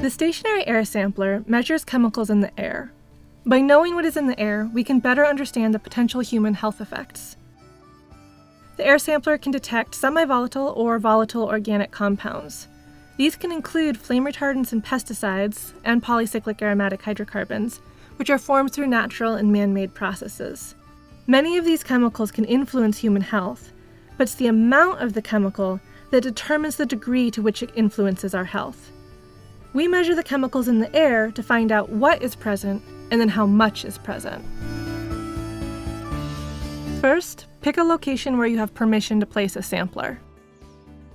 The stationary air sampler measures chemicals in the air. By knowing what is in the air, we can better understand the potential human health effects. The air sampler can detect semi-volatile or volatile organic compounds. These can include flame retardants and pesticides and polycyclic aromatic hydrocarbons, which are formed through natural and man-made processes. Many of these chemicals can influence human health, but it's the amount of the chemical that determines the degree to which it influences our health. We measure the chemicals in the air to find out what is present and then how much is present. First, pick a location where you have permission to place a sampler.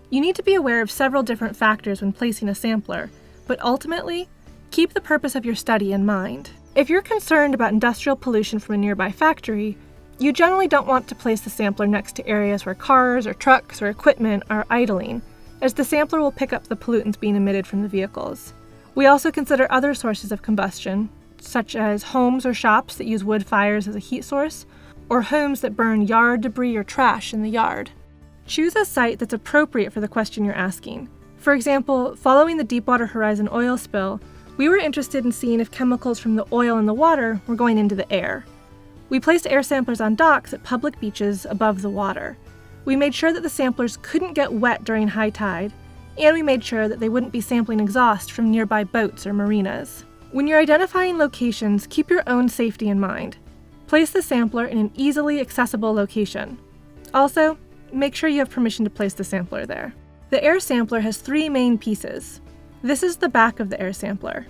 You need to be aware of several different factors when placing a sampler, but ultimately, keep the purpose of your study in mind. If you're concerned about industrial pollution from a nearby factory, you generally don't want to place the sampler next to areas where cars or trucks or equipment are idling, as the sampler will pick up the pollutants being emitted from the vehicles. We also consider other sources of combustion, such as homes or shops that use wood fires as a heat source, or homes that burn yard debris or trash in the yard. Choose a site that's appropriate for the question you're asking. For example, following the Deepwater Horizon oil spill, we were interested in seeing if chemicals from the oil in the water were going into the air. We placed air samplers on docks at public beaches above the water. We made sure that the samplers couldn't get wet during high tide, and we made sure that they wouldn't be sampling exhaust from nearby boats or marinas. When you're identifying locations, keep your own safety in mind. Place the sampler in an easily accessible location. Also, make sure you have permission to place the sampler there. The air sampler has 3 main pieces. This is the back of the air sampler.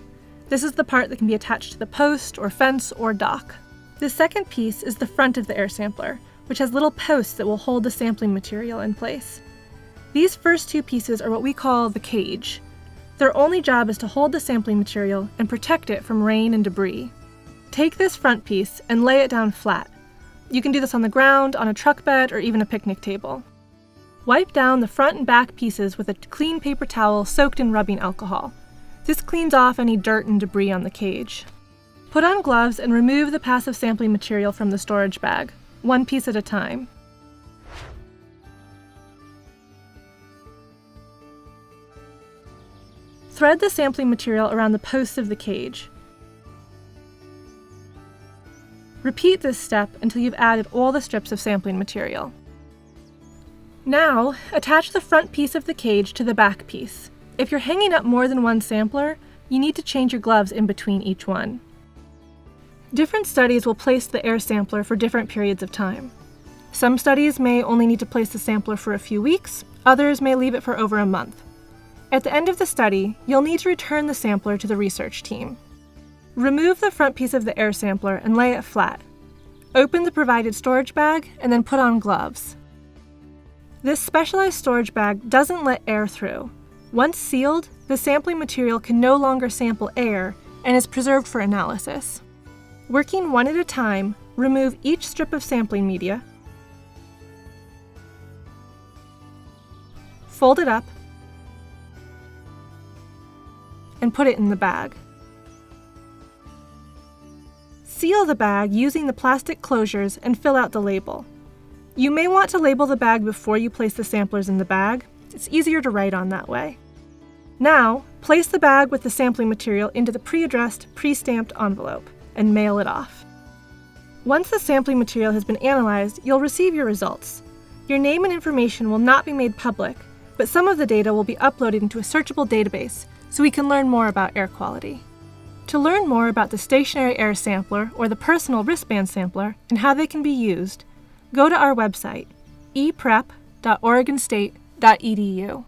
This is the part that can be attached to the post or fence or dock. The second piece is the front of the air sampler, which has little posts that will hold the sampling material in place. These first 2 pieces are what we call the cage. Their only job is to hold the sampling material and protect it from rain and debris. Take this front piece and lay it down flat. You can do this on the ground, on a truck bed, or even a picnic table. Wipe down the front and back pieces with a clean paper towel soaked in rubbing alcohol. This cleans off any dirt and debris on the cage. Put on gloves and remove the passive sampling material from the storage bag, 1 piece at a time. Thread the sampling material around the posts of the cage. Repeat this step until you've added all the strips of sampling material. Now, attach the front piece of the cage to the back piece. If you're hanging up more than 1 sampler, you need to change your gloves in between each one. Different studies will place the air sampler for different periods of time. Some studies may only need to place the sampler for a few weeks, others may leave it for over a month. At the end of the study, you'll need to return the sampler to the research team. Remove the front piece of the air sampler and lay it flat. Open the provided storage bag and then put on gloves. This specialized storage bag doesn't let air through. Once sealed, the sampling material can no longer sample air and is preserved for analysis. Working one at a time, remove each strip of sampling media, fold it up, and put it in the bag. Seal the bag using the plastic closures and fill out the label. You may want to label the bag before you place the samplers in the bag. It's easier to write on that way. Now, place the bag with the sampling material into the pre-addressed, pre-stamped envelope and mail it off. Once the sampling material has been analyzed, you'll receive your results. Your name and information will not be made public, but some of the data will be uploaded into a searchable database so we can learn more about air quality. To learn more about the stationary air sampler or the personal wristband sampler and how they can be used, go to our website, eprep.oregonstate.edu.